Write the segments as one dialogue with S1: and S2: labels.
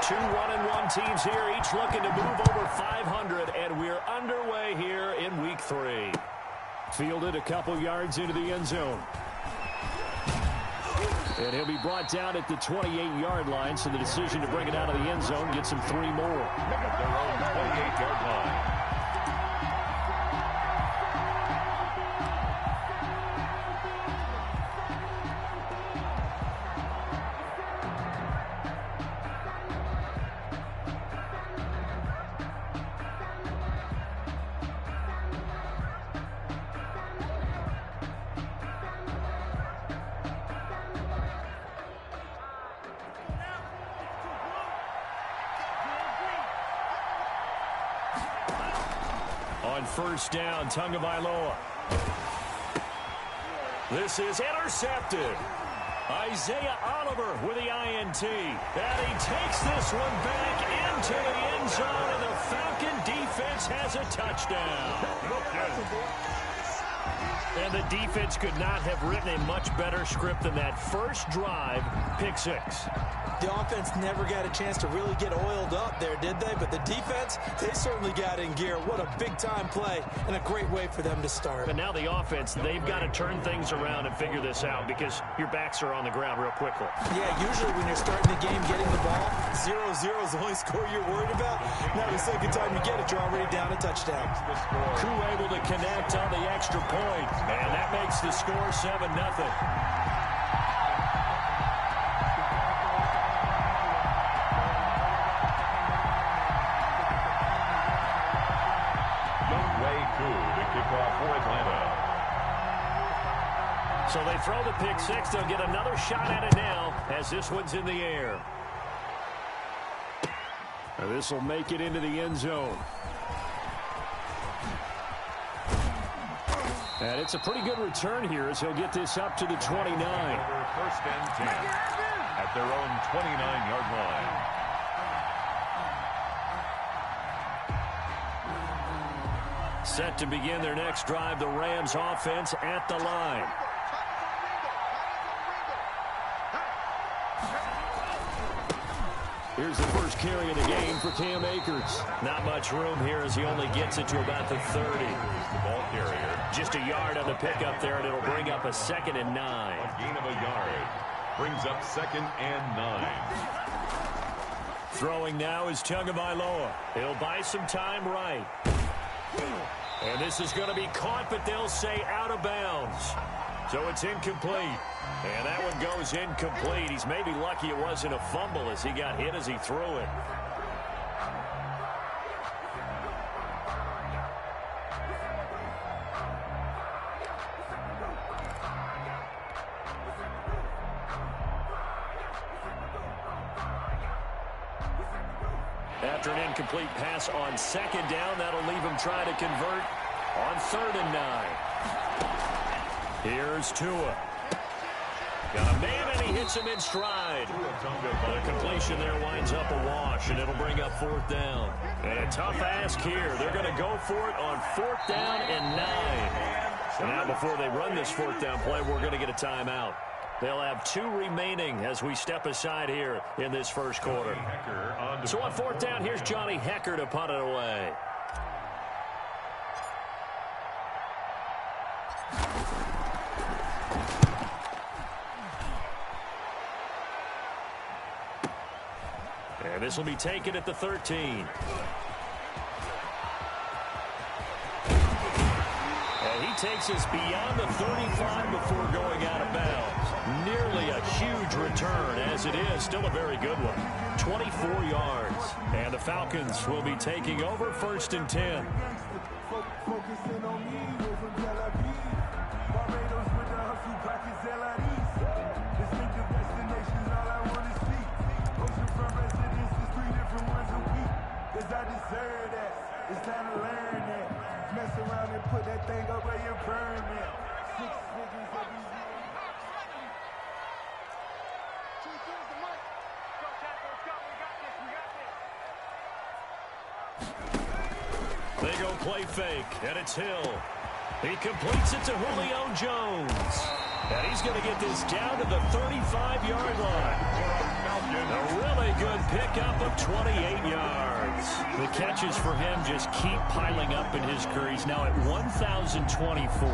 S1: Two 1-1 teams here, each looking to move over 500, and we're underway here in Week 3. Fielded a couple yards into the end zone. And he'll be brought down at the 28-yard line, so the decision to bring it out of the end zone gets him 3 more.
S2: Pick up their own 28-yard line.
S1: On first down, Tagovailoa. This is intercepted. Isaiah Oliver with the INT. And he takes this one back into the end zone, and the Falcon defense has a touchdown. And the defense could not have written a much better script than that first drive, pick 6.
S3: The offense never got a chance to really get oiled up there, did they? But the defense, they certainly got in gear. What a big-time play and a great way for them to start.
S1: But now the offense, they've got to turn things around and figure this out because your backs are on the ground real quickly.
S3: Yeah, usually when you're starting the game getting the ball, 0-0 is the only score you're worried about. Now the second time you get it, you're already down a touchdown.
S1: Koo able to connect on the extra point, and that makes the score 7-0. So they throw the pick 6. They'll get another shot at it now as this one's in the air. This will make it into the end zone. And it's a pretty good return here as he'll get this up to the 29.
S2: First and 10 at their own 29-yard line.
S1: Set to begin their next drive, the Rams offense at the line. Here's the first carry of the game for Cam Akers. Not much room here as he only gets it to about the 30.
S2: Here's the ball carrier.
S1: Just a yard on the pickup there, and it'll bring up a 2nd and 9.
S2: A gain of a yard. Brings up 2nd and 9.
S1: Throwing now is Tagovailoa. He'll buy some time right. And this is going to be caught, but they'll say out of bounds. So it's incomplete. And that one goes incomplete. He's maybe lucky it wasn't a fumble as he got hit as he threw it. After an incomplete pass on 2nd down, that'll leave him trying to convert on 3rd and 9. Here's Tua. Got a man, and he hits him in stride. The completion there winds up a wash, and it'll bring up 4th down. And a tough ask here. They're going to go for it on 4th down and 9. So now before they run this 4th down play, we're going to get a timeout. They'll have 2 remaining as we step aside here in this first quarter. So on 4th down, here's Johnny Hekker to punt it away. And this will be taken at the 13. And he takes us beyond the 35 before going out of bounds. Nearly a huge return, as it is. Still a very good one. 24 yards. And the Falcons will be taking over 1st and 10.
S4: It's time to learn that. Mess around and put that thing up where you burn it. 6 figures every year.
S1: They go play fake, and it's Hill. He completes it to Julio Jones. And he's going to get this down to the 35-yard line. A really good pickup of 28 yards. The catches for him just keep piling up in his career. He's now at 1,024.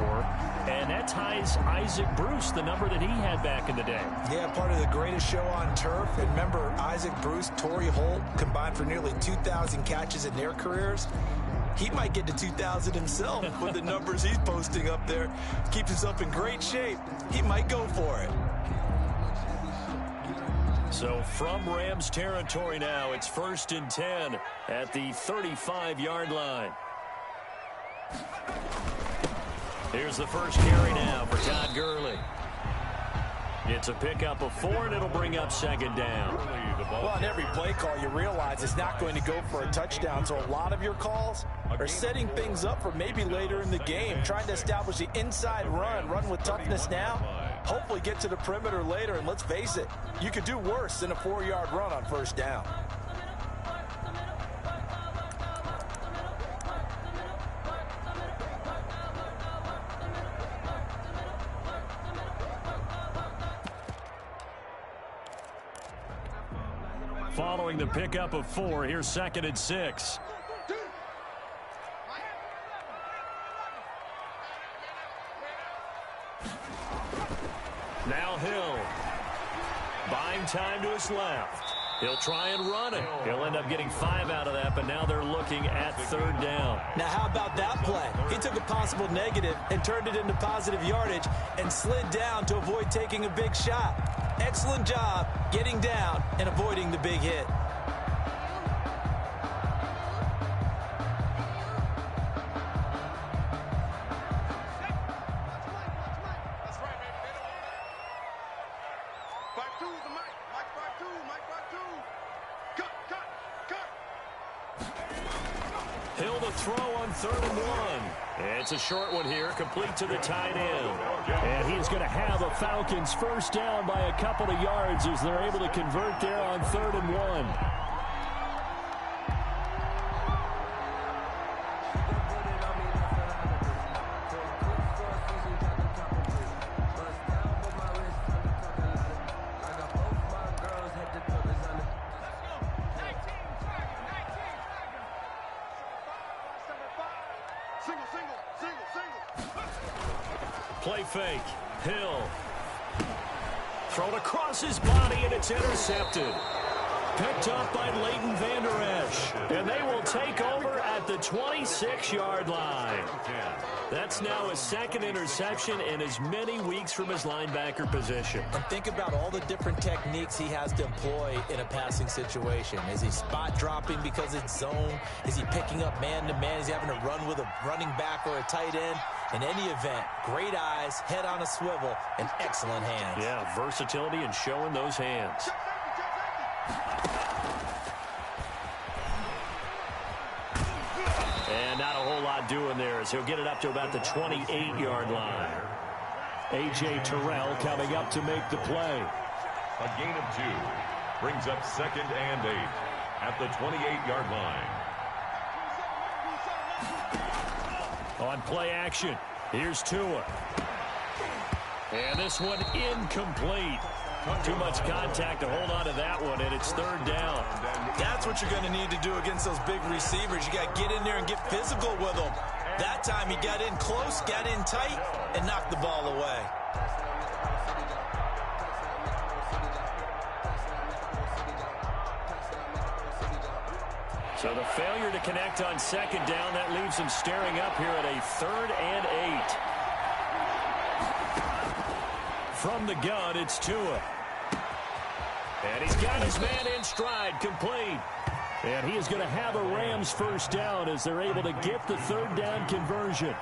S1: And that ties Isaac Bruce, the number that he had back in the day.
S3: Yeah, part of the greatest show on turf. And remember, Isaac Bruce, Torrey Holt combined for nearly 2,000 catches in their careers. He might get to 2,000 himself with the numbers he's posting up there. Keeps himself in great shape. He might go for it.
S1: So from Rams territory now, it's 1st and 10 at the 35-yard line. Here's the first carry now for Todd Gurley. It's a pickup of 4, and it'll bring up 2nd down.
S3: Well, on every play call, you realize it's not going to go for a touchdown. So a lot of your calls are setting things up for maybe later in the game, trying to establish the inside run with toughness now, hopefully get to the perimeter later. And let's face it, you could do worse than a 4-yard run on 1st down.
S1: Following the pickup of 4, here's 2nd and 6. Now Hill. Buying time to his left. He'll try and run it. He'll end up getting 5 out of that, but now they're looking at 3rd down.
S3: Now, how about that play? He took a possible negative and turned it into positive yardage and slid down to avoid taking a big shot. Excellent job getting down and avoiding the big hit.
S1: Hill to throw on 3rd and 1. It's a short one here, complete to the tight end. And he is going to have a Falcons 1st down by a couple of yards as they're able to convert there on 3rd and 1. Play fake. Hill. Thrown across his body, and it's intercepted. Picked up by Leighton Vander Esch. And they will take over at the 26-yard line. That's now his 2nd interception in as many weeks from his linebacker position.
S3: And think about all the different techniques he has to employ in a passing situation. Is he spot dropping because it's zone? Is he picking up man-to-man? Is he having to run with a running back or a tight end? In any event, great eyes, head on a swivel, and excellent hands.
S1: Yeah, versatility and showing those hands. And not a whole lot doing there as he'll get it up to about the 28-yard line. A.J. Terrell coming up to make the play.
S2: A gain of 2 brings up 2nd and 8 at the 28-yard line.
S1: On play action, here's Tua. And this one incomplete. Too much contact to hold on to that one, and it's 3rd down.
S3: That's what you're going to need to do against those big receivers. You got to get in there and get physical with them. That time he got in close, got in tight, and knocked the ball away.
S1: So the failure to connect on 2nd down, that leaves him staring up here at a 3rd and 8. From the gun, it's Tua. And he's got his man in stride, complete. And he is going to have a Rams 1st down as they're able to get the 3rd down conversion.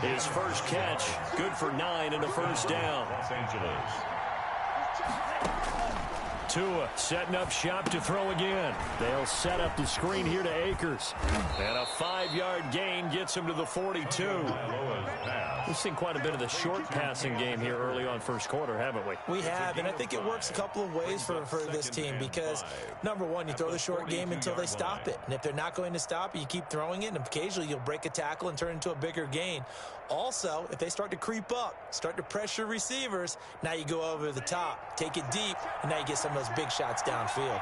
S1: His first catch, good for 9 and a 1st down.
S2: Los Angeles.
S1: Tua setting up shop to throw again. They'll set up the screen here to Akers. And a 5-yard gain gets him to the 42. We've seen quite a bit of the short passing game here early on first quarter, haven't we?
S3: We have, and I think it works a couple of ways for this team because, number one, you throw the short game until they stop it. And if they're not going to stop it, you keep throwing it, and occasionally you'll break a tackle and turn it into a bigger gain. Also, if they start to creep up, start to pressure receivers, now you go over the top, take it deep, and now you get some of those big shots downfield.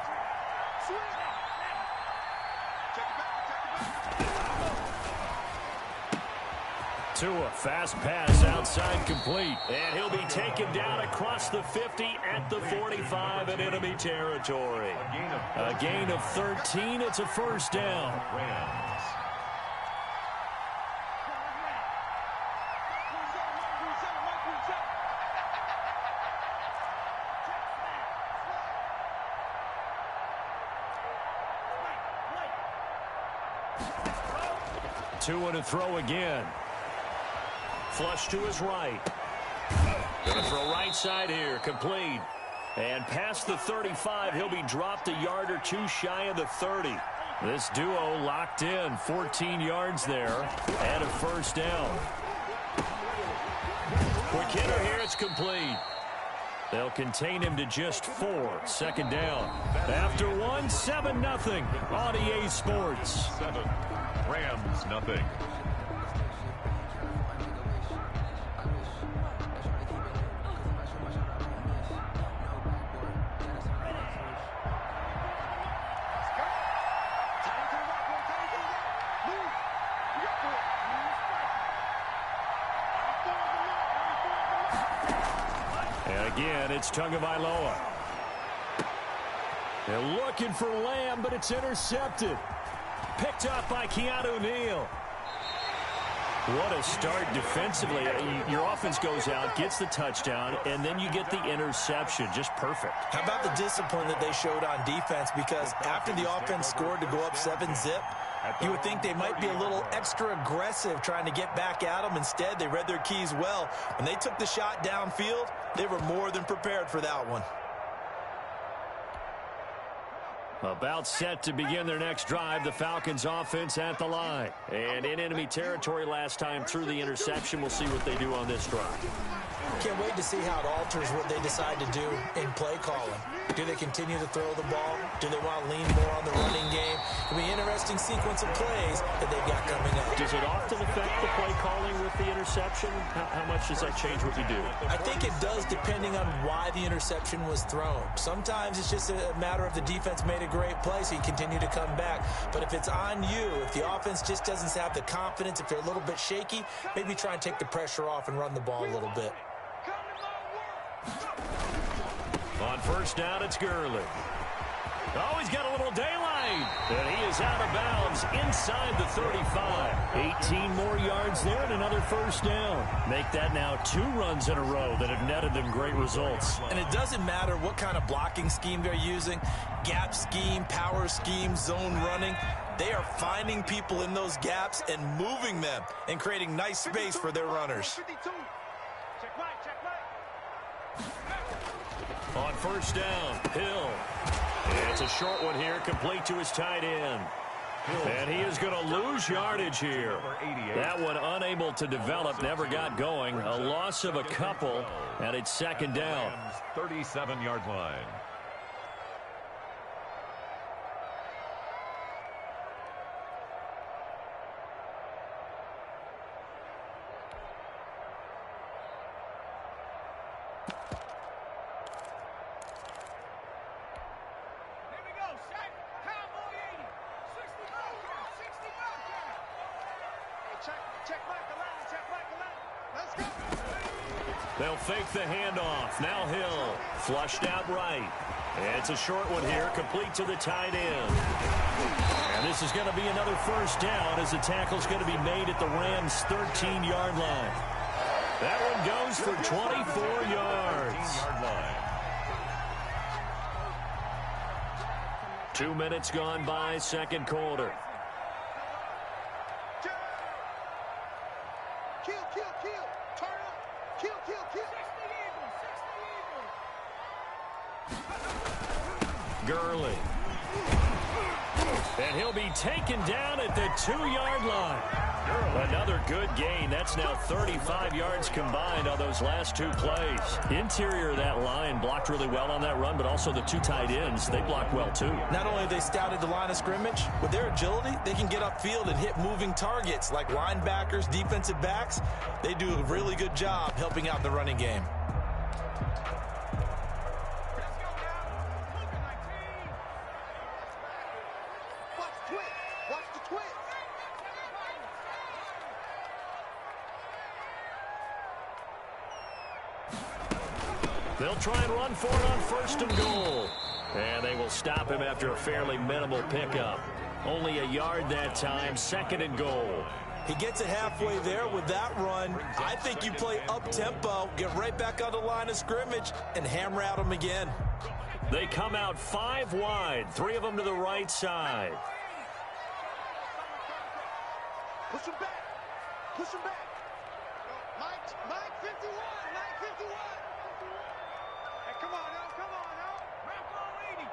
S1: Tua, fast pass outside complete. And he'll be taken down across the 50 at the 45 in enemy territory. A gain of 13. It's a first down. Tua to throw again. Flush to his right. Going to throw right side here. Complete. And past the 35, he'll be dropped a yard or two shy of the 30. This duo locked in. 14 yards there and a first down. Quick hitter here. It's complete. They'll contain him to just 4. Second down. After 1, 7-0 on EA Sports.
S2: 7. Rams, nothing.
S1: And again, it's Tagovailoa. They're looking for Lamb, but it's intercepted. Picked up by Keanu Neal. What a start defensively. Your offense goes out, gets the touchdown, and then you get the interception. Just perfect.
S3: How about the discipline that they showed on defense? Because after the offense scored to go up 7-zip, you would think they might be a little extra aggressive trying to get back at them. Instead, they read their keys well. When they took the shot downfield, they were more than prepared for that one.
S1: About set to begin their next drive, the Falcons offense at the line. And in enemy territory last time through the interception. We'll see what they do on this drive.
S3: Can't wait to see how it alters what they decide to do in play calling. Do they continue to throw the ball? Do they want to lean more on the running game? It'll be an interesting sequence of plays that they've got coming up.
S1: Does it often affect the play calling with the interception? How much does that change what you do?
S3: I think it does depending on why the interception was thrown. Sometimes it's just a matter of the defense made a great play, so you continue to come back. But if it's on you, if the offense just doesn't have the confidence, if they're a little bit shaky, maybe try and take the pressure off and run the ball a little bit.
S1: On first down, it's Gurley. Oh, he's got a little daylight. And he is out of bounds inside the 35. 18 more yards there and another first down. Make that now 2 runs in a row that have netted them great results.
S3: And it doesn't matter what kind of blocking scheme they're using, gap scheme, power scheme, zone running. They are finding people in those gaps and moving them and creating nice space for their runners.
S1: On first down, Hill. It's a short one here, complete to his tight end. And he is going to lose yardage here. That one unable to develop, never got going. A loss of a couple, and it's second down.
S2: 37-yard line.
S1: They'll fake the handoff. Now Hill, flushed out right. And it's a short one here, complete to the tight end. And this is going to be another first down as the tackle's going to be made at the Rams' 13-yard line. That one goes for 24 yards. 2 minutes gone by, second quarter. Gurley. And he'll be taken down at the 2-yard line. Another good gain. That's now 35 yards combined on those last two plays. Interior of that line blocked really well on that run, but also the two tight ends, they blocked well too.
S3: Not only have they scouted the line of scrimmage, with their agility, they can get upfield and hit moving targets like linebackers, defensive backs. They do a really good job helping out the running game.
S1: They'll try and run for it on 1st and goal. And they will stop him after a fairly minimal pickup. Only a yard that time, 2nd and goal.
S3: He gets it halfway there with that run. I think you play up-tempo, get right back on the line of scrimmage, and hammer at him again.
S1: They come out 5 wide, 3 of them to the right side.
S5: Push him back. Push him back. Mike 51. Mike 51. Hey, come on now. Come on now. Rap all 80.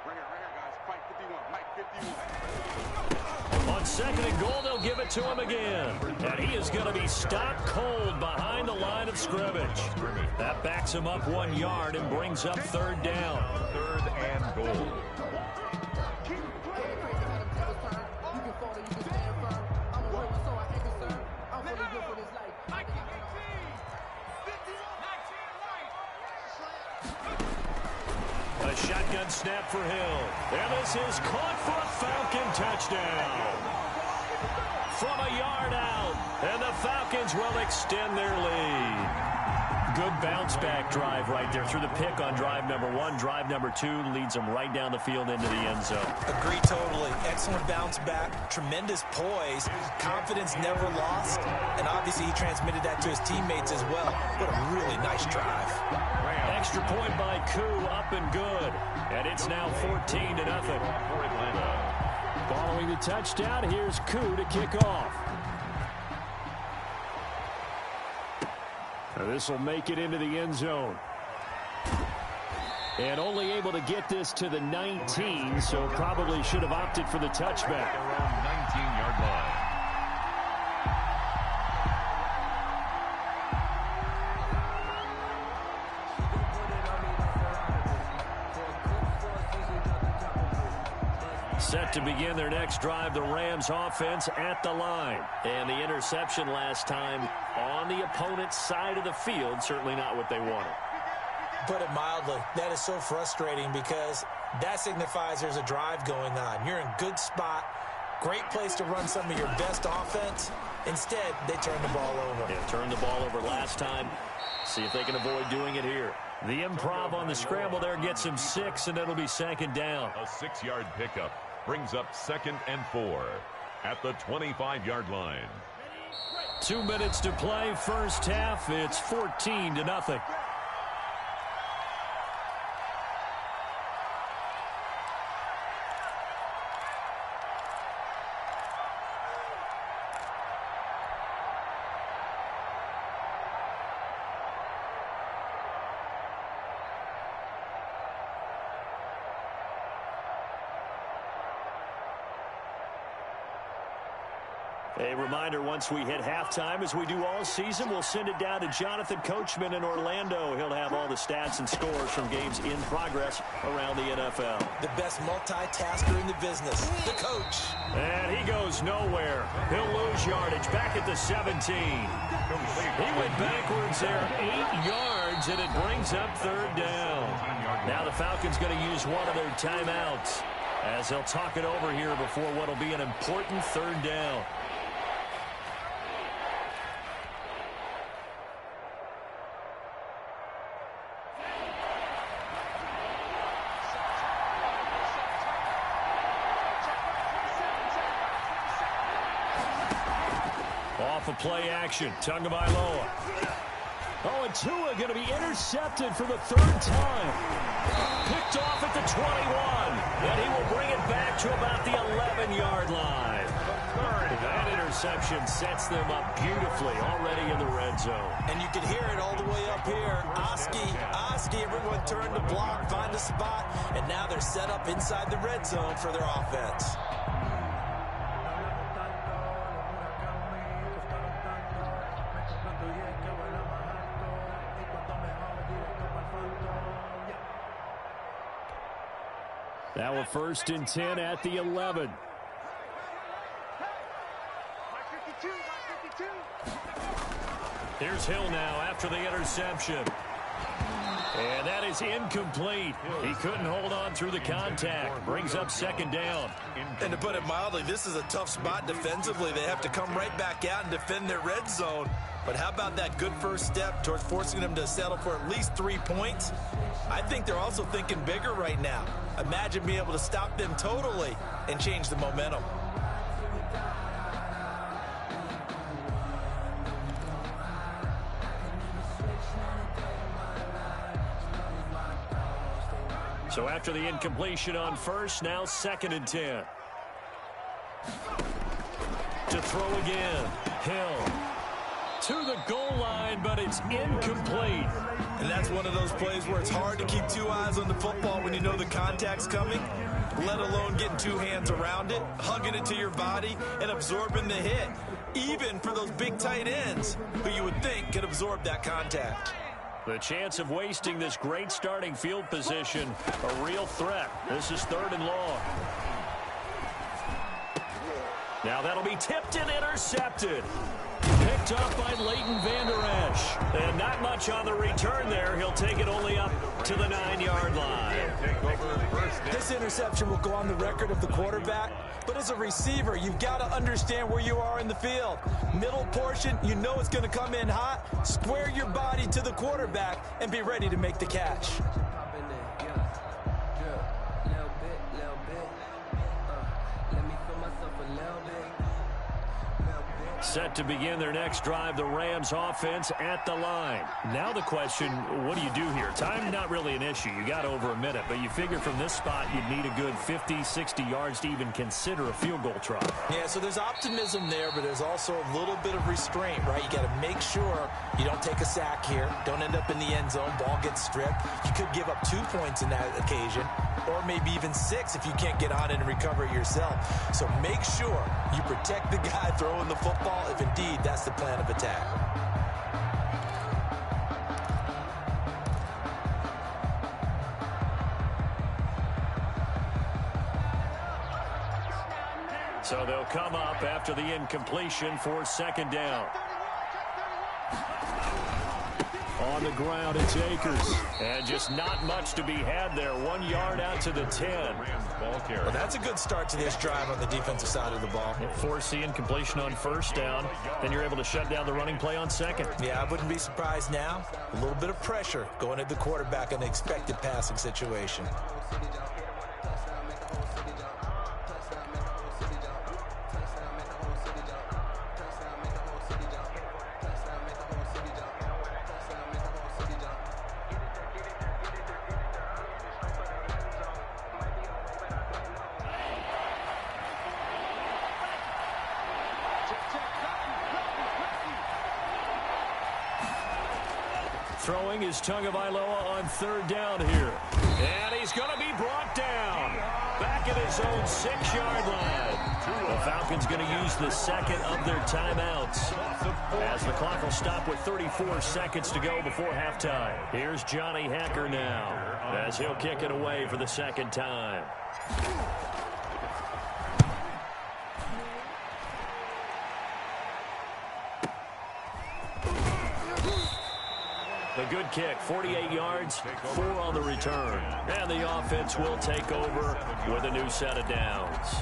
S5: Right here, guys. Fight 51. Mike 51.
S1: On 2nd and goal, they'll give it to him again. And he is going to be stopped cold behind the line of scrimmage. That backs him up 1 yard and brings up 3rd down.
S2: 3rd and goal.
S1: A shotgun snap for Hill. And this is caught for a Falcon touchdown. From a yard out. And the Falcons will extend their lead. Good bounce-back drive right there through the pick on drive number 1. Drive number 2 leads them right down the field into the end zone.
S3: Agree totally. Excellent bounce back. Tremendous poise. Confidence never lost. And obviously he transmitted that to his teammates as well. What a really nice drive.
S1: Extra point by Koo, up and good. And it's now 14-0. Following the touchdown, here's Koo to kick off. This will make it into the end zone. And only able to get this to the 19, so probably should have opted for the touchback.
S2: Around 19-yard line.
S1: Set to begin their next drive, the Rams offense at the line. And the interception last time on the opponent's side of the field, certainly not what they wanted.
S3: Put it mildly, that is so frustrating because that signifies there's a drive going on. You're in good spot, great place to run some of your best offense. Instead, they turn the ball over.
S1: Yeah, turned the ball over last time. See if they can avoid doing it here. The improv on the scramble there gets him 6, and it'll be 2nd down.
S2: A 6-yard pickup brings up 2nd and 4 at the 25-yard line.
S1: 2 minutes to play, first half. It's 14-0. A reminder, once we hit halftime, as we do all season, we'll send it down to Jonathan Coachman in Orlando. He'll have all the stats and scores from games in progress around the NFL.
S3: The best multitasker in the business, the coach.
S1: And he goes nowhere. He'll lose yardage back at the 17. He went backwards there 8 yards, and it brings up 3rd down. Now the Falcons going to use one of their timeouts as they'll talk it over here before what will be an important 3rd down. Off of play action, Tagovailoa. Oh, and Tua going to be intercepted for the 3rd time. Picked off at the 21. And he will bring it back to about the 11-yard line. That interception sets them up beautifully already in the red zone.
S3: And you can hear it all the way up here. Oski, everyone turned to block, find a spot, and now they're set up inside the red zone for their offense.
S1: Now a 1st and 10 at the 11. Here's Hill now after the interception. And that is incomplete. He couldn't hold on through the contact. Brings up 2nd down.
S3: And to put it mildly, this is a tough spot defensively. They have to come right back out and defend their red zone. But how about that good first step towards forcing them to settle for at least 3 points? I think they're also thinking bigger right now. Imagine being able to stop them totally and change the momentum.
S1: So after the incompletion on 1st, now 2nd and 10. To throw again. Hill to the goal line, but it's incomplete.
S3: And that's one of those plays where it's hard to keep 2 eyes on the football when you know the contact's coming, let alone getting 2 hands around it, hugging it to your body, and absorbing the hit, even for those big tight ends who you would think could absorb that contact.
S1: The chance of wasting this great starting field position, a real threat. This is 3rd and long. Now that'll be tipped and intercepted. Picked up by Leighton Vander Esch. And not much on the return there. He'll take it only up to the 9-yard line.
S3: This interception will go on the record of the quarterback, but as a receiver, you've got to understand where you are in the field. Middle portion, you know it's going to come in hot. Square your body to the quarterback and be ready to make the catch.
S1: Set to begin their next drive, the Rams offense at the line. Now the question, what do you do here? Time not really an issue. You got over a minute, but you figure from this spot you'd need a good 50, 60 yards to even consider a field goal try.
S3: Yeah, so there's optimism there, but there's also a little bit of restraint, right? You got to make sure you don't take a sack here. Don't end up in the end zone. Ball gets stripped. You could give up 2 points in that occasion, or maybe even 6 if you can't get on it and recover it yourself. So make sure you protect the guy throwing the football, if indeed that's the plan of attack.
S1: So they'll come up after the incompletion for 2nd down. On the ground, it's Akers. And just not much to be had there. 1 yard out to the 10.
S3: Well, that's a good start to this drive on the defensive side of the ball.
S1: Force the incompletion on 1st down. Then you're able to shut down the running play on 2nd.
S3: Yeah, I wouldn't be surprised now. A little bit of pressure going at the quarterback in the expected passing situation.
S1: Throwing is Tagovailoa on 3rd down here. And he's going to be brought down. Back at his own 6-yard line. The Falcons going to use the 2nd of their timeouts, as the clock will stop with 34 seconds to go before halftime. Here's Johnny Hacker now, as he'll kick it away for the 2nd time. The good kick, 48 yards, 4 on the return. And the offense will take over with a new set of downs.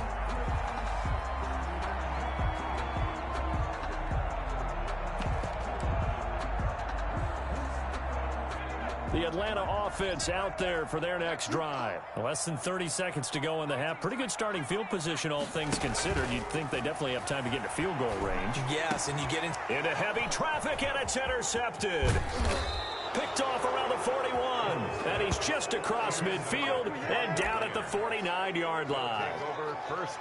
S1: The Atlanta offense out there for their next drive. Less than 30 seconds to go in the half. Pretty good starting field position, all things considered. You'd think they definitely have time to get into field goal range.
S3: Yes, and you get into
S1: heavy traffic, and it's intercepted. Picked off around the 41. And he's just across midfield and down at the 49-yard line.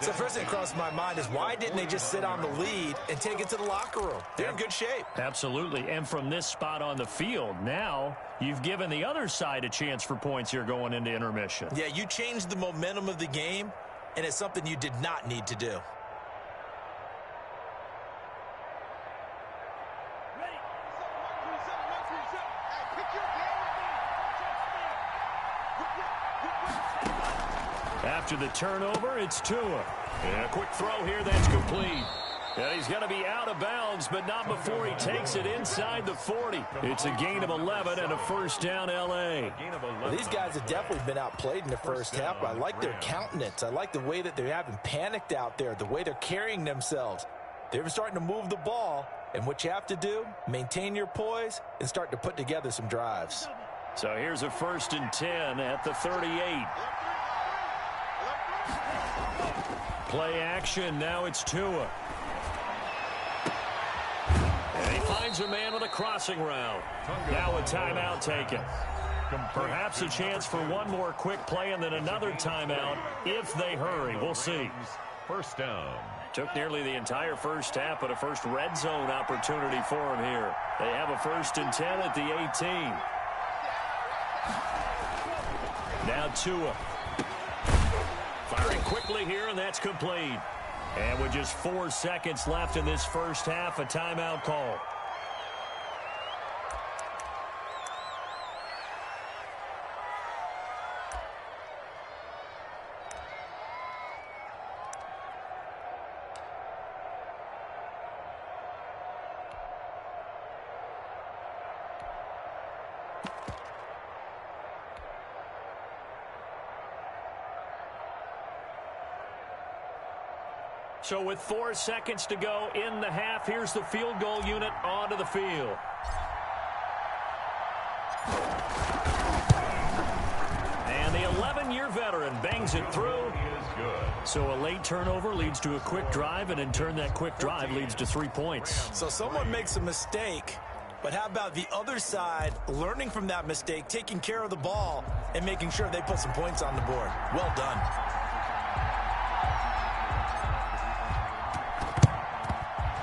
S3: So first thing that crossed my mind is why didn't they just sit on the lead and take it to the locker room? They're in good shape.
S1: Absolutely. And from this spot on the field, now you've given the other side a chance for points here going into intermission.
S3: Yeah, you changed the momentum of the game, and it's something you did not need to do.
S1: After the turnover, it's Tua. And a quick throw here that's complete. And he's going to be out of bounds, but not before he takes it inside the 40. It's a gain of 11 and a first down, L.A.
S3: Well, these guys have definitely been outplayed in the first half, but I like their countenance. I like the way that they haven't panicked out there, the way they're carrying themselves. They're starting to move the ball, and what you have to do, maintain your poise and start to put together some drives.
S1: So here's a 1st and 10 at the 38. Play action. Now it's Tua. And he finds a man with a crossing route. Now a timeout taken. Perhaps a chance for one more quick play and then another timeout if they hurry. We'll see.
S2: First down.
S1: Took nearly the entire first half, but a first red zone opportunity for him here. They have a 1st and 10 at the 18. Now Tua. Firing quickly here, and that's complete. And with just 4 seconds left in this first half, a timeout call. So with 4 seconds to go in the half, here's the field goal unit onto the field. And the 11-year veteran bangs it through. So a late turnover leads to a quick drive, and in turn that quick drive leads to 3 points.
S3: So someone makes a mistake, but how about the other side learning from that mistake, taking care of the ball, and making sure they put some points on the board? Well done.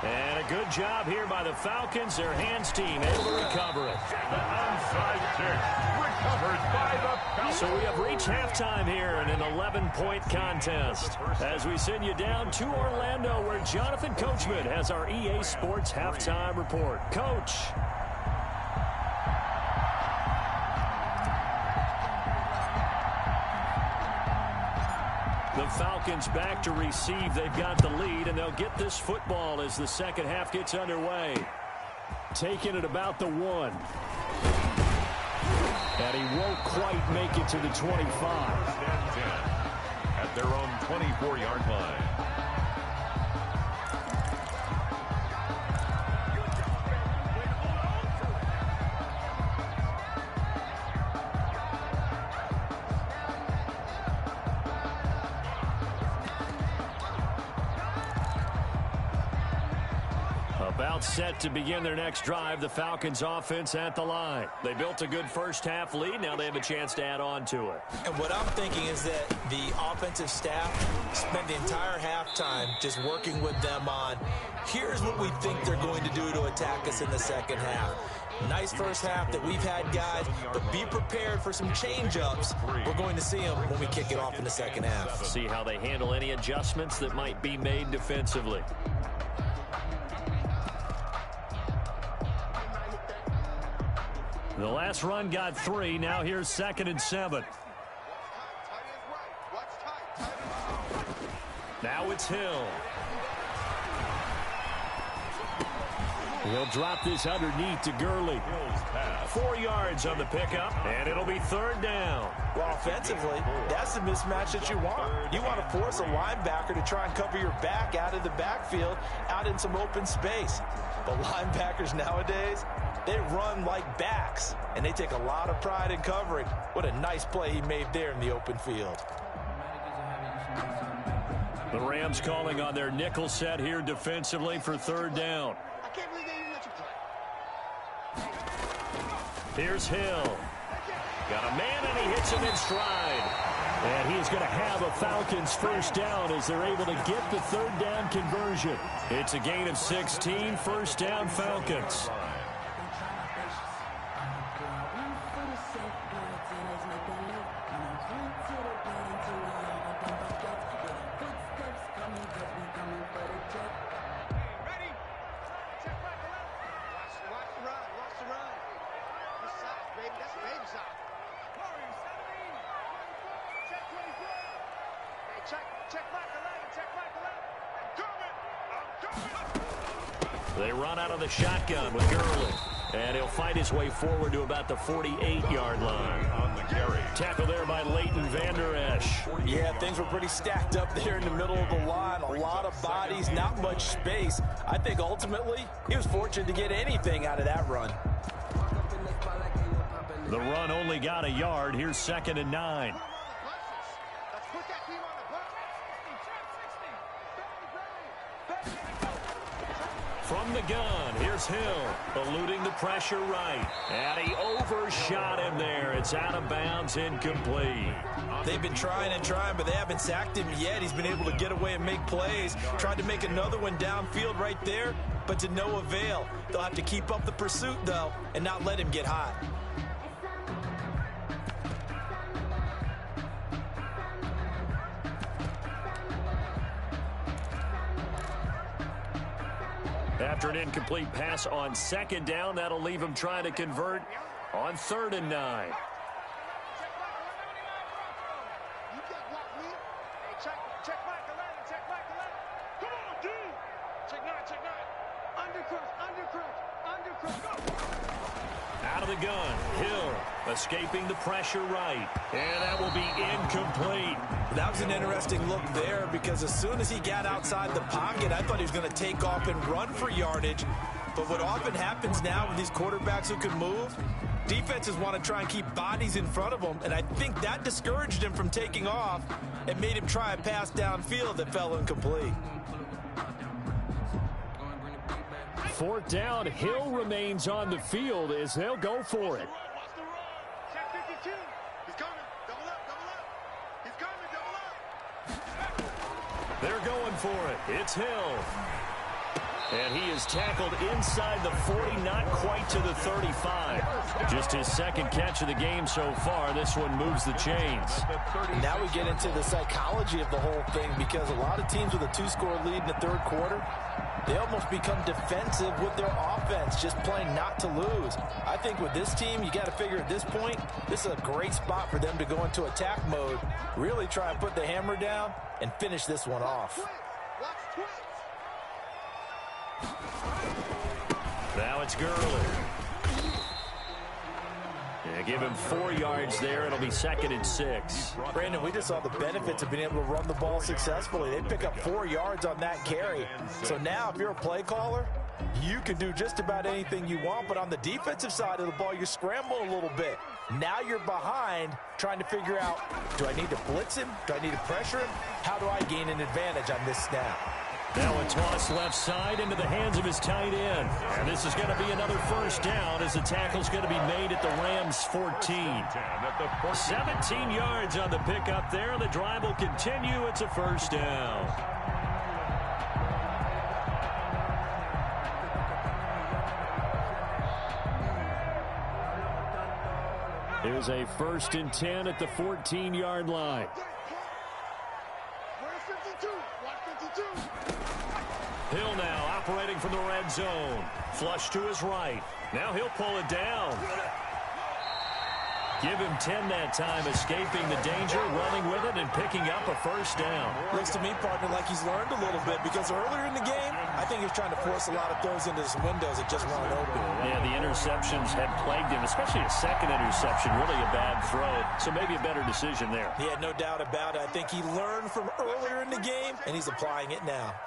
S1: And a good job here by the Falcons. Their hands team able to recover it.
S2: The onside kick recovered by the Falcons.
S1: So we have reached halftime here in an 11-point contest. As we send you down to Orlando, where Jonathan Coachman has our EA Sports halftime report. Coach. The Falcons back to receive. They've got the lead, and they'll get this football as the second half gets underway. Taking it about the 1. And he won't quite make it to the 25.
S2: At their own 24-yard line.
S1: About set to begin their next drive, the Falcons offense at the line. They built a good first half lead. Now they have a chance to add on to it.
S3: And what I'm thinking is that the offensive staff spent the entire halftime just working with them on, here's what we think they're going to do to attack us in the second half. Nice first half that we've had, guys, but be prepared for some change-ups. We're going to see them when we kick it off in the second half.
S1: See how they handle any adjustments that might be made defensively. The last run got 3. Now here's 2nd and 7. Now it's Hill. He'll drop this underneath to Gurley. 4 yards on the pickup, and it'll be 3rd down.
S3: Well, offensively, that's the mismatch that you want. You want to force a linebacker to try and cover your back out of the backfield, out in some open space. But linebackers nowadays, they run like backs, and they take a lot of pride in covering. What a nice play he made there in the open field.
S1: The Rams calling on their nickel set here defensively for 3rd down.
S5: I can't believe they even let you play.
S1: Here's Hill. Got a man, and he hits him in stride. And he is going to have a Falcons first down as they're able to get the third down conversion. It's a gain of 16, first down Falcons. They run out of the shotgun with Gurley. And he'll fight his way forward to about the 48-yard line. On the carry. Tackle there by Leighton Vander Esch.
S3: Yeah, things were pretty stacked up there in the middle of the line. A lot of bodies, not much space. I think ultimately he was fortunate to get anything out of that run.
S1: The run only got a yard. Here's 2nd and 9. From the gun, here's Hill, eluding the pressure right. And he overshot him there. It's out of bounds, incomplete.
S3: They've been trying and trying, but they haven't sacked him yet. He's been able to get away and make plays. Tried to make another one downfield right there, but to no avail. They'll have to keep up the pursuit, though, and not let him get hot.
S1: After an incomplete pass on 2nd down, that'll leave him trying to convert on 3rd and 9. Out of the gun, Hill escaping the pressure right. And that will be incomplete.
S3: That was an interesting look there because as soon as he got outside the pocket, I thought he was going to take off and run for yardage. But what often happens now with these quarterbacks who can move, defenses want to try and keep bodies in front of them, and I think that discouraged him from taking off and made him try a pass downfield that fell incomplete.
S1: 4th down, Hill remains on the field as they'll go for it. They're going for it. It's Hill. And he is tackled inside the 40, not quite to the 35. Just his 2nd catch of the game so far. This one moves the chains.
S3: Now we get into the psychology of the whole thing because a lot of teams with a 2-score lead in the 3rd quarter, they almost become defensive with their offense, just playing not to lose. I think with this team, you got to figure at this point, this is a great spot for them to go into attack mode, really try and put the hammer down and finish this one off.
S1: Now it's Gurley. Yeah, give him 4 yards there. It'll be 2nd and 6.
S3: Brandon, we just saw the benefits of being able to run the ball successfully. They pick up 4 yards on that carry. So now if you're a play caller, you can do just about anything you want. But on the defensive side of the ball, you're scrambling a little bit. Now you're behind trying to figure out, do I need to blitz him? Do I need to pressure him? How do I gain an advantage on this snap?
S1: Now a toss left side into the hands of his tight end. And this is going to be another first down as the tackle's going to be made at the Rams' 14. 17 yards on the pickup there. The drive will continue. It's a first down. Here's a 1st and 10 at the 14-yard line. Hill now operating from the red zone. Flush to his right. Now he'll pull it down. Give him 10 that time, escaping the danger, running with it, and picking up a first down.
S3: Looks to me, partner, like he's learned a little bit because earlier in the game, I think he was trying to force a lot of throws into some windows that just weren't open.
S1: Yeah, the interceptions had plagued him, especially a 2nd interception, really a bad throw. So maybe a better decision there.
S3: Yeah, no doubt about it. I think he learned from earlier in the game, and he's applying it now.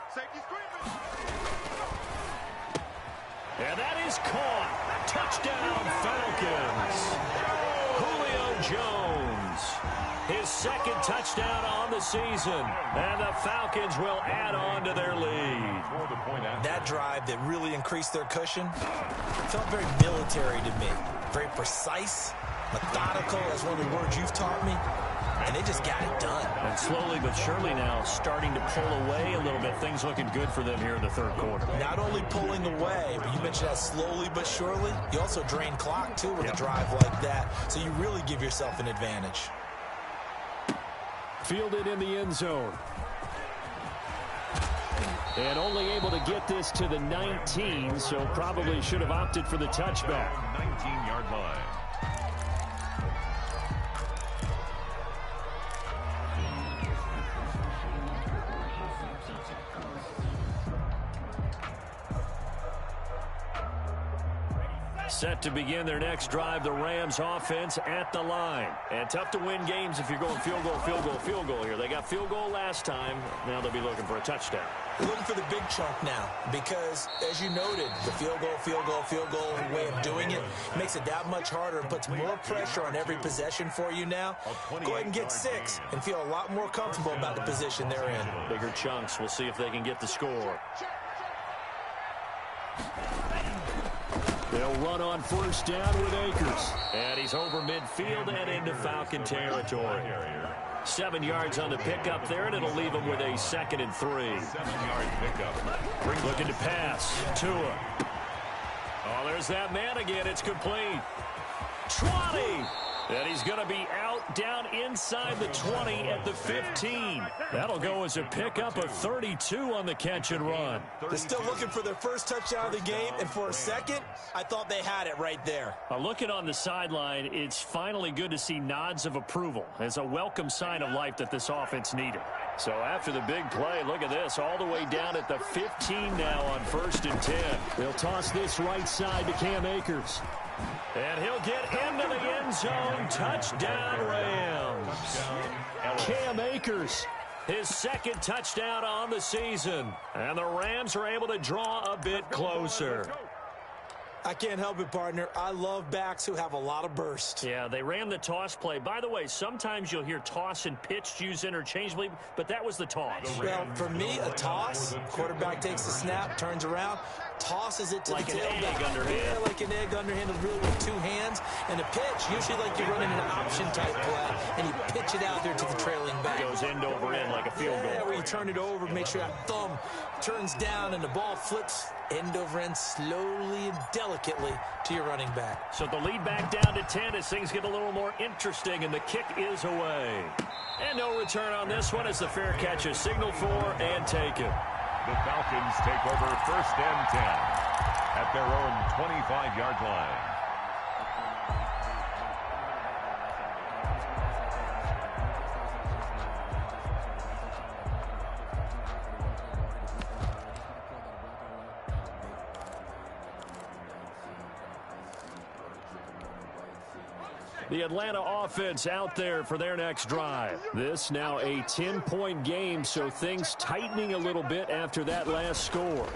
S1: And that is caught. Touchdown, Falcons. Julio Jones, his 2nd touchdown on the season, and the Falcons will add on to their lead.
S3: That that drive that really increased their cushion? It felt very military to me. Very precise, methodical, that's one of the words you've taught me. And they just got it done.
S1: And slowly but surely now starting to pull away a little bit. Things looking good for them here in the third quarter.
S3: Not only pulling away, but you mentioned that slowly but surely. You also drain clock, too, with a drive like that. So you really give yourself an advantage.
S1: Fielded in the end zone. And only able to get this to the 19, so probably should have opted for the touchback.
S2: 19-yard line.
S1: Set to begin their next drive, the Rams offense at the line. And tough to win games if you're going field goal, field goal, field goal here. They got field goal last time. Now they'll be looking for a touchdown.
S3: They're looking for the big chunk now because, as you noted, the field goal way of doing it makes it that much harder and puts more pressure on every possession for you now. Go ahead and get 6 and feel a lot more comfortable about the position they're in.
S1: Bigger chunks. We'll see if they can get the score. They'll run on first down with Akers. And he's over midfield and into Falcon territory. 7 yards on the pickup there, and it'll leave him with a 2nd and 3.
S2: 7-yard pickup.
S1: Looking to pass. Tua. Oh, there's that man again. It's complete. 20. And he's going to be out down inside the 20 at the 15. That'll go as a pickup of 32 on the catch and run.
S3: They're still looking for their first touchdown of the game, and for a second, I thought they had it right there.
S1: Looking on the sideline, it's finally good to see nods of approval. It's a welcome sign of life that this offense needed. So after the big play, look at this, all the way down at the 15 now on 1st and 10. They'll toss this right side to Cam Akers. And he'll get into the end zone. Touchdown, Rams. Cam Akers, his 2nd touchdown on the season. And the Rams are able to draw a bit closer.
S3: I can't help it, partner. I love backs who have a lot of burst.
S1: Yeah, they ran the toss play. By the way, sometimes you'll hear toss and pitch used interchangeably, but that was the toss.
S3: Well, for me, a toss, quarterback takes the snap, turns around, tosses it to
S1: like
S3: the
S1: an
S3: tailback.
S1: egg underhand.
S3: Yeah, like an egg underhand, really with 2 hands. And a pitch, usually like you're running an option-type play, and you pitch it out there to the trailing back.
S1: Goes end over end like a field goal.
S3: Yeah, where you turn it over, make sure that thumb turns down, and the ball flips end over end slowly and delicately to your running back.
S1: So the lead back down to 10 as things get a little more interesting, and the kick is away. And no return on this one as the fair catch is signaled for and taken.
S2: The Falcons take over 1st and 10 at their own 25-yard line.
S1: The Atlanta offense out there for their next drive. This now a 10-point game, so things tightening a little bit after that last score.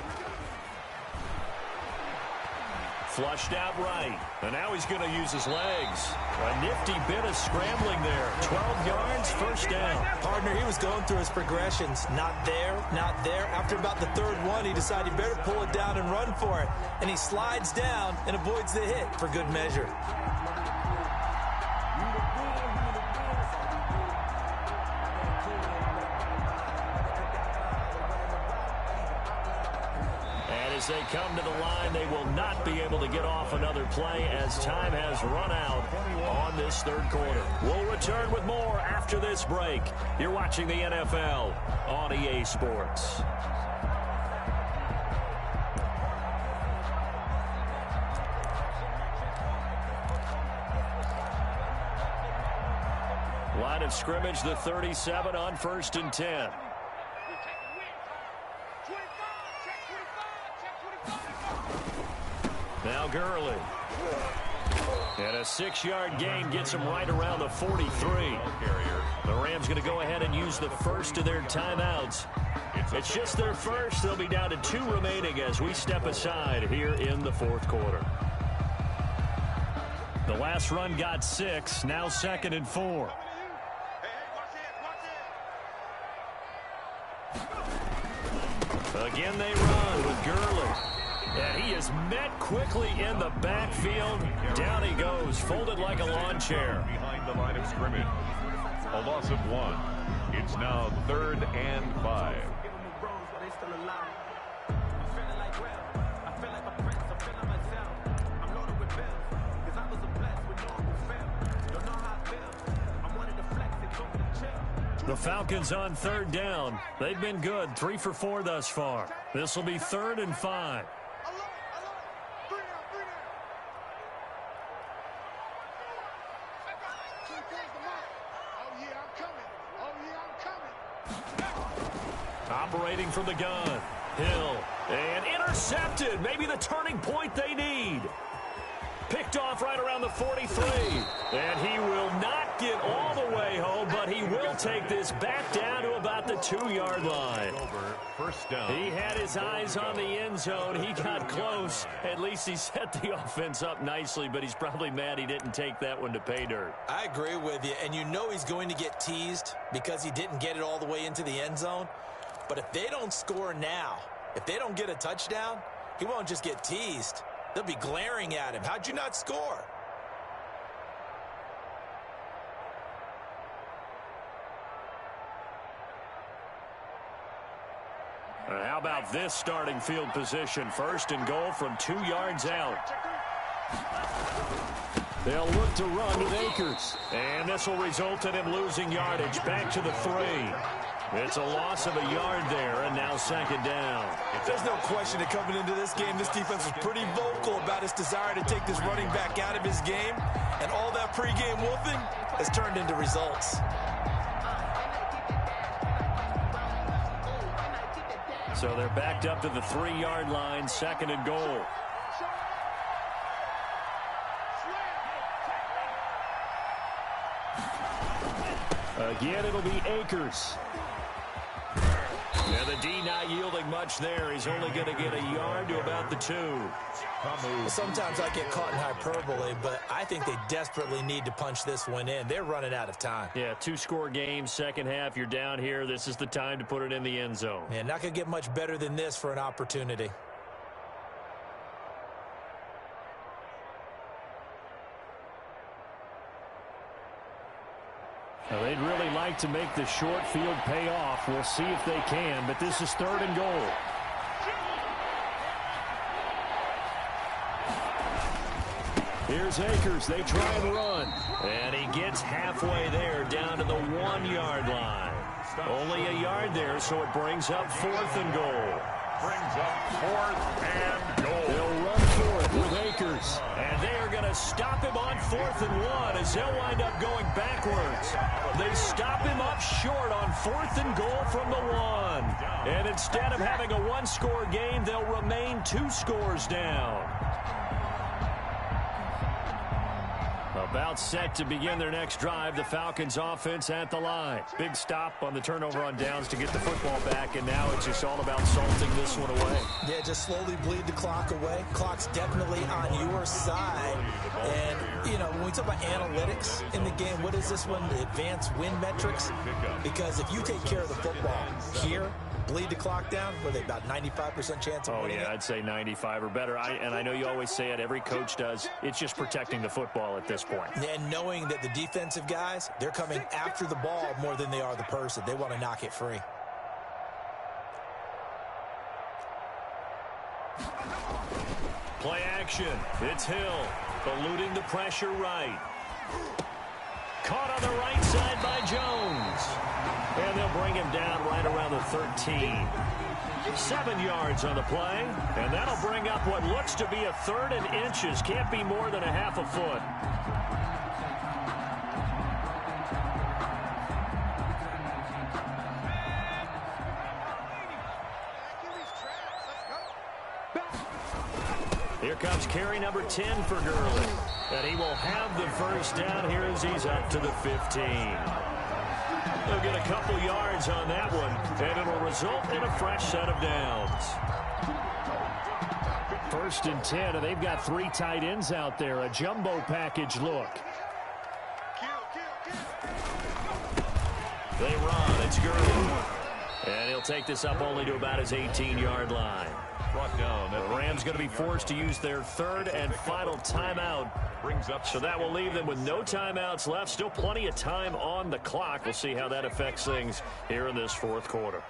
S1: Flushed out right, and now he's going to use his legs. A nifty bit of scrambling there. 12 yards, 1st down.
S3: Partner, he was going through his progressions. Not there, not there. After about the 3rd one, he decided he better pull it down and run for it. And he slides down and avoids the hit for good measure.
S1: As they come to the line, they will not be able to get off another play as time has run out on this 3rd quarter. We'll return with more after this break. You're watching the NFL on EA Sports. Line of scrimmage, the 37 on 1st and 10. Now Gurley. And a 6-yard gain gets him right around the 43. The Rams going to go ahead and use the first of their timeouts. It's just their first. They'll be down to 2 remaining as we step aside here in the 4th quarter. The last run got 6. Now 2nd and 4. Again they run. with Gurley. And he is met quickly in the backfield. Down he goes, folded like a lawn chair.
S2: Behind the line of scrimmage. A loss of 1. It's now 3rd and 5.
S1: The Falcons on 3rd down. They've been good, 3 for 4 thus far. This will be 3rd and 5. Operating from the gun. Hill. And intercepted. Maybe the turning point they need. Picked off right around the 43. And he will not get all the way home, but he will take this back down to about the 2-yard line.
S2: First down.
S1: He had his eyes on the end zone. He got close. At least he set the offense up nicely, but he's probably mad he didn't take that one to pay dirt.
S3: I agree with you, and you know he's going to get teased because he didn't get it all the way into the end zone. But if they don't score now, if they don't get a touchdown, he won't just get teased. They'll be glaring at him. How'd you not score?
S1: How about this starting field position? 1st and goal from 2 yards out. They'll look to run with Akers. And this will result in him losing yardage. Back to the 3. It's a loss of a yard there, and now 2nd down.
S3: There's no question that coming into this game, this defense was pretty vocal about its desire to take this running back out of his game, and all that pregame wolfing has turned into results.
S1: So they're backed up to the 3-yard line, 2nd and goal. Again, it'll be Akers. And the D not yielding much there. He's only going to get a yard to about the 2.
S3: Sometimes I get caught in hyperbole, but I think they desperately need to punch this one in. They're running out of time.
S1: Yeah, 2-score game, second half. You're down here. This is the time to put it in the end zone.
S3: Yeah, not going to get much better than this for an opportunity.
S1: Well, they'd really like to make the short field pay off. We'll see if they can, but this is 3rd and goal. Here's Akers. They try and run. And he gets halfway there, down to the 1-yard line. Only a yard there, so it brings up 4th and goal.
S2: Brings up 4th and goal.
S1: They'll run for it with Akers. And they are going to stop him on 4th and 1 as they'll wind up going backwards. They stop him up short on 4th and goal from the 1. And instead of having a 1-score game, they'll remain 2 scores down. About set to begin their next drive. The Falcons offense at the line. Big stop on the turnover on downs to get the football back, and now it's just all about salting this one away.
S3: Yeah, just slowly bleed the clock away. Clock's definitely on your side. And, you know, when we talk about analytics in the game, what is this one? The advanced win metrics? Because if you take care of the football here, bleed the clock down, were they about 95% chance of winning?
S1: Oh, yeah, I'd say 95 or better. And I know you always say it, every coach does. It's just protecting the football at this point.
S3: And knowing that the defensive guys, they're coming after the ball more than they are the person. They want to knock it free.
S1: Play action. It's Hill. Eluding the pressure right. Caught on the right side by Jones. And they'll bring him down right around the 13. 7 yards on the play. And that'll bring up what looks to be a 3rd and inches. Can't be more than a half a foot. Here comes carry number 10 for Gurley. And he will have the first down here as he's up to the 15. They'll get a couple yards on that one, and it'll result in a fresh set of downs. 1st and 10, and they've got 3 tight ends out there. A jumbo package look. They run. It's Gurley. And he'll take this up only to about his 18-yard line.
S2: Brought down.
S1: The Rams going to be forced to use their third and final timeout. So that will leave them with no timeouts left. Still plenty of time on the clock. We'll see how that affects things here in this fourth quarter.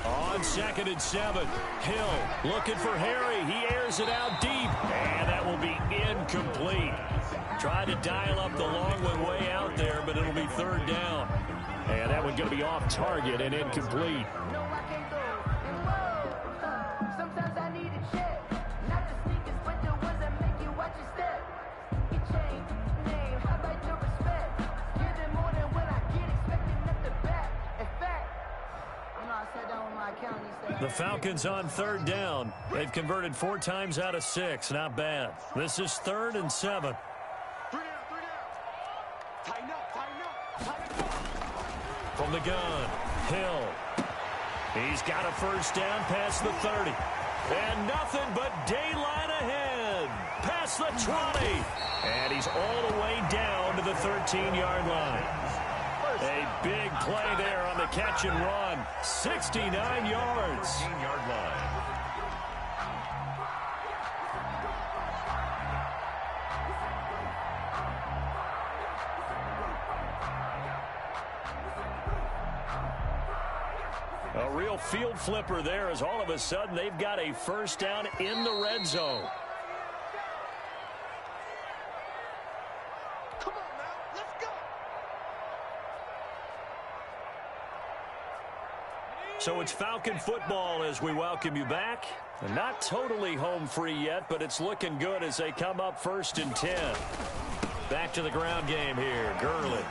S1: On 2nd and 7, Hill looking for Harry. He airs it out deep, and that will be incomplete. Tried to dial up the long one way out there, but it'll be 3rd down. And that one's going to be off target and incomplete.
S6: Sometimes I need a check, not the sneakers, but the ones that make you watch your step. Your chain, name, how about your respect? Give it more than what I get, expecting at the back. In fact, I sat down with my accountant, he said,
S1: the Falcons on 3rd down. They've converted 4 times out of 6. Not bad. This is 3rd and 7.
S5: 3 down. Tighten up.
S1: From the gun, Hill. He's got a first down past the 30. And nothing but daylight ahead. Past the 20. And he's all the way down to the 13-yard line. A big play there on the catch and run. 69 yards.
S2: 13-yard line.
S1: A real field flipper there as all of a sudden they've got a first down in the red zone.
S5: Come on now, let's go.
S1: So it's Falcon football as we welcome you back. Not totally home free yet, but it's looking good as they come up 1st and 10. Back to the ground game here. Gurley.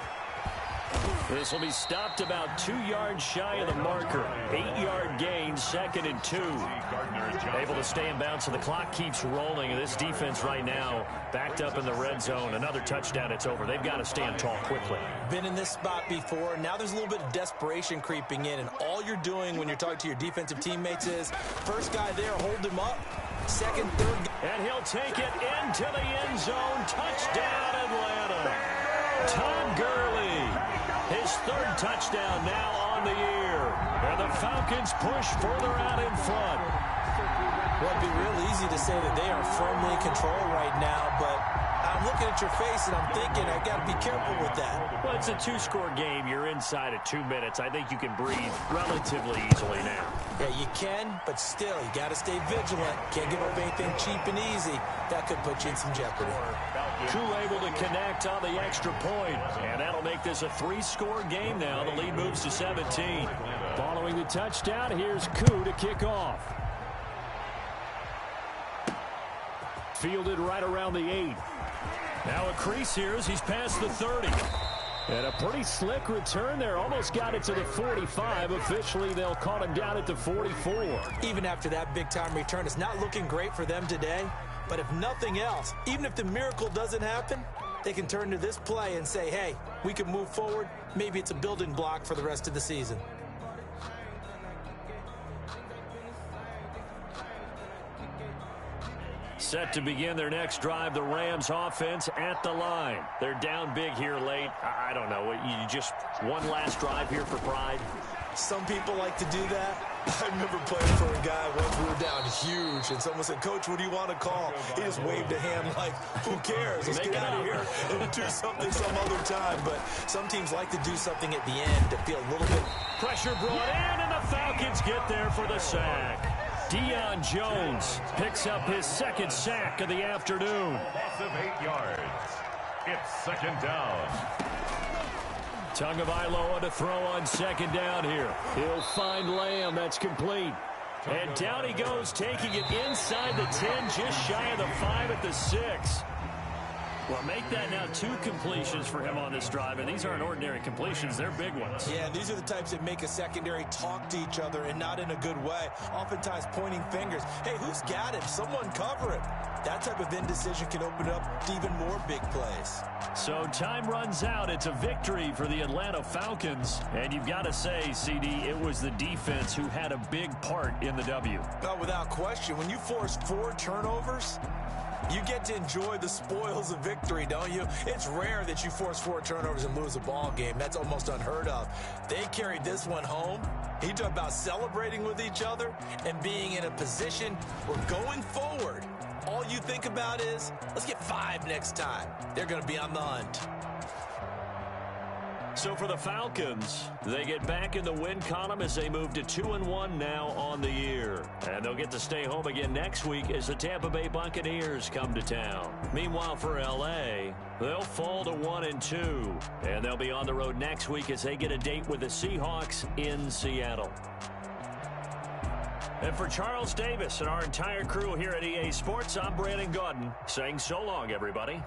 S1: This will be stopped about 2 yards shy of the marker. 8-yard gain, 2nd and 2. Able to stay in bounds, so the clock keeps rolling. This defense right now backed up in the red zone. Another touchdown, it's over. They've got to stand tall quickly.
S3: Been in this spot before. Now there's a little bit of desperation creeping in, and all you're doing when you're talking to your defensive teammates is, first guy there, hold him up. 2nd, 3rd.
S1: And he'll take it into the end zone. Touchdown, Atlanta. Todd Gurley. His 3rd touchdown now on the year. And the Falcons push further out in front.
S3: Well, it'd be real easy to say that they are firmly in control right now, but I'm looking at your face and I'm thinking I got to be careful with that.
S1: Well, it's a 2-score game. You're inside of 2 minutes. I think you can breathe relatively easily now.
S3: Yeah, you can, but still, you got to stay vigilant. Can't give up anything cheap and easy. That could put you in some jeopardy.
S1: Koo able to connect on the extra point, and that'll make this a 3-score game now. The lead moves to 17. Following the touchdown, here's Koo to kick off. Fielded right around the 8. Now a crease here as he's past the 30. And a pretty slick return there. Almost got it to the 45. Officially, they'll call him down at the 44.
S3: Even after that big-time return, it's not looking great for them today. But if nothing else, even if the miracle doesn't happen, they can turn to this play and say, hey, we can move forward. Maybe it's a building block for the rest of the season.
S1: Set to begin their next drive, the Rams offense at the line. They're down big here late. I don't know. You just one last drive here for pride?
S3: Some people like to do that. I remember playing for a guy once we were down huge, and someone said, Coach, what do you want to call? He just waved a hand like, who cares? Let's get out of here and do something some other time. But some teams like to do something at the end to feel a little bit.
S1: Pressure brought in, and the Falcons get there for the sack. Deion Jones picks up his 2nd sack of the afternoon.
S2: Loss of 8 yards. It's 2nd down.
S1: Tagovailoa to throw on 2nd down here. He'll find Lamb. That's complete. And down he goes, taking it inside the 10, just shy of the 5 at the 6. Well, make that now 2 completions for him on this drive, and these aren't ordinary completions. They're big ones.
S3: Yeah, these are the types that make a secondary talk to each other and not in a good way. Oftentimes pointing fingers. Hey, who's got it? Someone cover it. That type of indecision can open up to even more big plays.
S1: So time runs out. It's a victory for the Atlanta Falcons. And you've got to say, CD, it was the defense who had a big part in the W.
S3: Well, without question, when you force 4 turnovers, you get to enjoy the spoils of victory. victory, don't you? It's rare that you force 4 turnovers and lose a ball game. That's almost unheard of. They carried this one home. He talked about celebrating with each other and being in a position where going forward, all you think about is, let's get 5 next time. They're going to be on the hunt.
S1: So for the Falcons, they get back in the win column as they move to 2-1 now on the year. And they'll get to stay home again next week as the Tampa Bay Buccaneers come to town. Meanwhile, for L.A., they'll fall to 1-2. And they'll be on the road next week as they get a date with the Seahawks in Seattle. And for Charles Davis and our entire crew here at EA Sports, I'm Brandon Gaudin saying so long, everybody.